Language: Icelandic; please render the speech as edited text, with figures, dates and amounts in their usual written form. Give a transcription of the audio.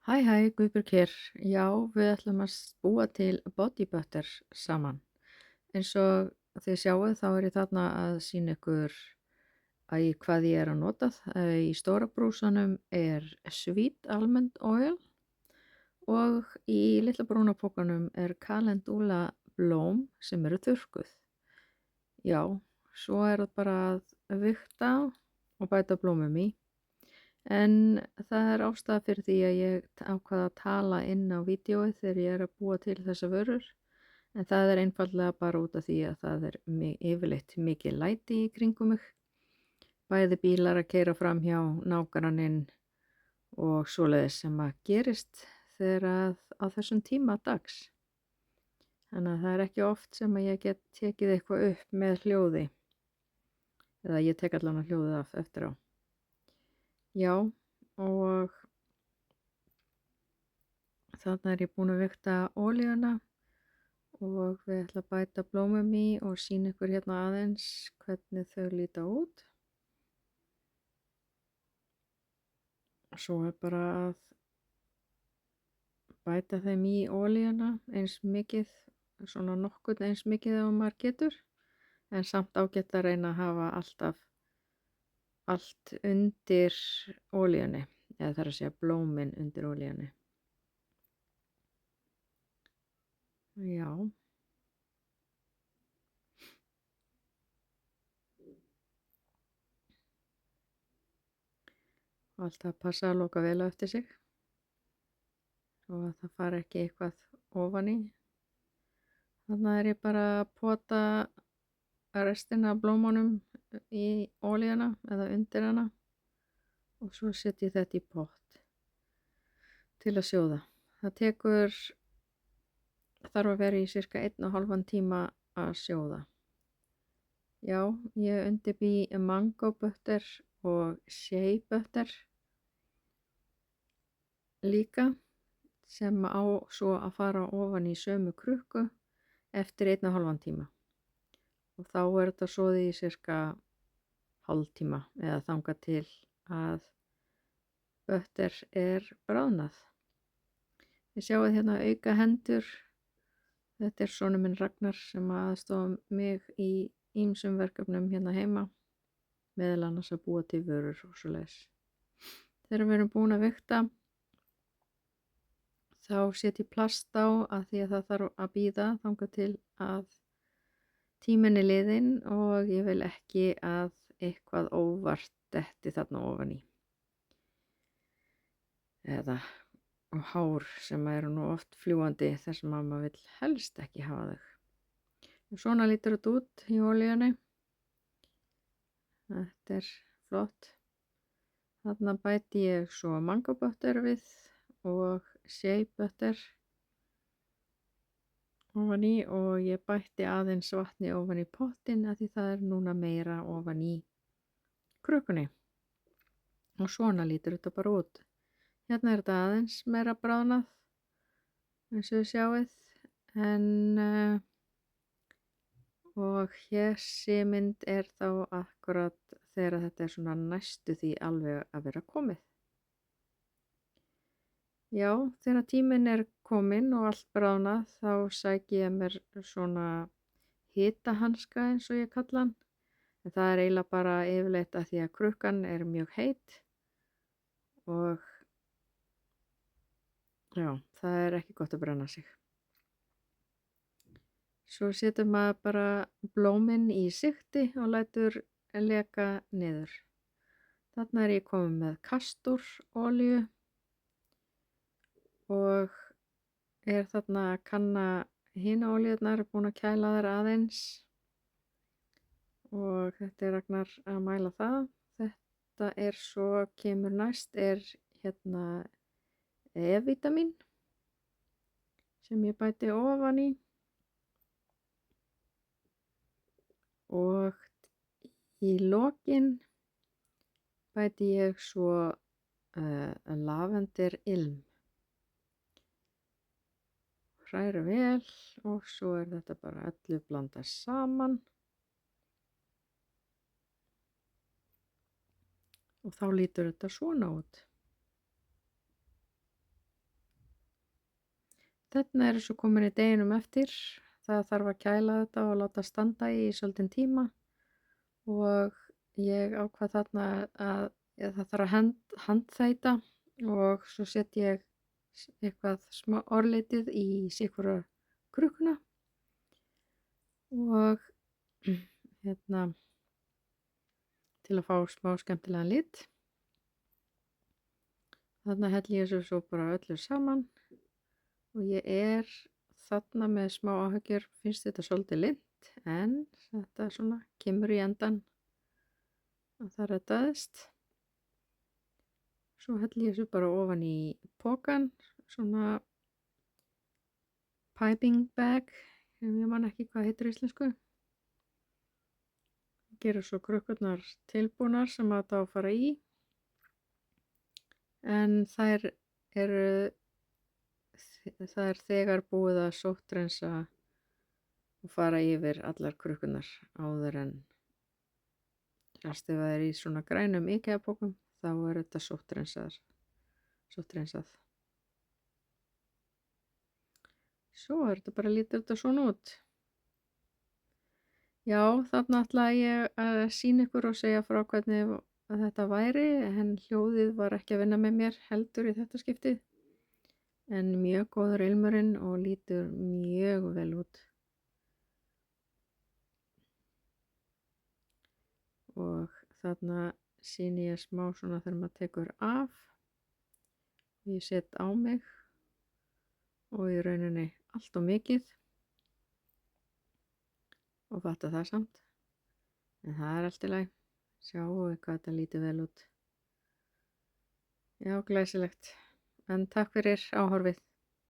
Hæ, Guðbjörg hér. Já, við ætlum að búa til body butter saman. Eins og þið sjáið þá er ég þarna að sýna ykkur hvað ég er að nota. Í stóra brúsanum er Sweet Almond Oil og í litla brúna pokanum er Calendula blóm sem eru þurrkuð. Já, svo er það bara að vigta og bæta blómum í. En það er ástæða fyrir því að ég ákvað að tala inn á vídeóið þegar ég er að búa til þessa vörur. En það er einfaldlega bara út af því að það er yfirleitt mikið læti í kringum mig. Bæði bílar að keyra fram hjá nágranninn og svoleiðis sem að gerist þegar á þessum tíma dags. Þannig að það er ekki oft sem að ég get tekið eitthvað upp með hljóði. Eða ég tek allan að hljóðið af eftir á. Já, og þarna er ég búin að vigta olíuna og við ætlum að bæta blómum í og sýna ykkur hérna aðeins hvernig þau líta út. Svo er bara að bæta þeim í olíuna eins mikið, svona nokkurn eins mikið ef maður getur, en samt ágætt að reyna að hafa alltaf allt undir olíunni, eða það er að segja blómin undir olíunni. Já. Og alltaf að passa að loka vel á eftir sig og að það fari ekki eitthvað ofan í. Þannig er ég bara að pota restina af blómunum í olíuna eða undir hana og svo setjum ég þetta í pott til að sjóða. Það þarf að vera í cirka 1,5 tíma að sjóða. Já, ég undirbý mango butter og shea butter líka sem á svo að fara ofan í sömu krukku eftir 1,5 tíma. Og þá er þetta soðið í cirka hálftíma eða þangað til að butter er bráðnað. Þið sjáið hérna auka hendur. Þetta er sonur minn Ragnar sem aðstoða mig í ýmsum verkefnum hérna heima, meðal annars að búa til vörur og svoleiðis. Þegar við erum búin að vigta þá set ég plast á að því að það þarf að bíða þangað til að tíminn er liðinn og ég vil ekki að eitthvað óvart detti þarna ofan í. Eða og hár sem eru nú oft fljúandi þar sem maður vill helst ekki hafa þau. Og svona lítur þetta út í olíunni. Þetta er flott. Þarna bæti ég svo mango butter við og shea butter ofan í og ég bætti aðeins vatni ofan í pottin af því það er núna meira ofan í krukkunni. Og svona lítur þetta bara út. Hérna er þetta aðeins meira bráðnað eins og þið sjáið og þessi mynd er þá akkurat þegar þetta er svona næstu því alveg að vera komið. Já, þegar tíminn er kominn og allt bráðnað þá sæki ég mér svona hitahanska eins og ég kalla hann. En það er eiginlega bara yfirleitt að því að krukkan er mjög heit og já, það er ekki gott að brenna sig. Svo setur maður bara blómin í sigti og lætur leka niður. Þarna er ég komin með kastorolíu og er þarna að kanna hina olíurnar, búin að kæla þær aðeins og þetta er Ragnar að mæla það. Þetta er svo kemur næst er hérna E-vítamín sem ég bæti ofan í og í lokin bæti ég svo lavender ilm. Hræra vel og svo er þetta bara öllu blandað saman og þá lítur þetta svona út. Þarna er svo komin í deginum eftir. Það þarf að kæla þetta og láta standa í svolítinn tíma og ég ákvað þarna að það þarf að handþætta og svo set ég eitthvað smá orlitið í sitthvora krukkuna og hérna til að fá smá skemmtilegan lit. Þarna helli ég svo bara öllu saman og ég er þarna með smá áhyggjur, finnst þetta svolítið linnt en þetta svona kemur í endan að það reddaðist. Svo helli ég svo bara ofan í pokann, svona piping bag, ég man ekki hvað heitir í íslensku. Gera svo krukkurnar tilbúnar sem að það á að fara í en það er þegar búið að sótthreinsa og fara yfir allar krukkurnar áður en ef það er í svona grænum IKEA-pókum þá er þetta sótthreinsað. Svo er þetta bara lítur þetta svona út. Já, þarna ætlaði ég að sýna ykkur og segja frá hvernig að þetta væri en hljóðið var ekki að vinna með mér heldur í þetta skiptið. En mjög góður ilmurinn og lítur mjög vel út. Og þarna sýni ég smá svona þegar maður tekur af. Ég set á mig og í rauninni allt og mikið. Og fatta það samt. En það er allt í lagi. Sjáu hvað þetta lítur vel út. Já, glæsilegt. En takk fyrir áhorfið.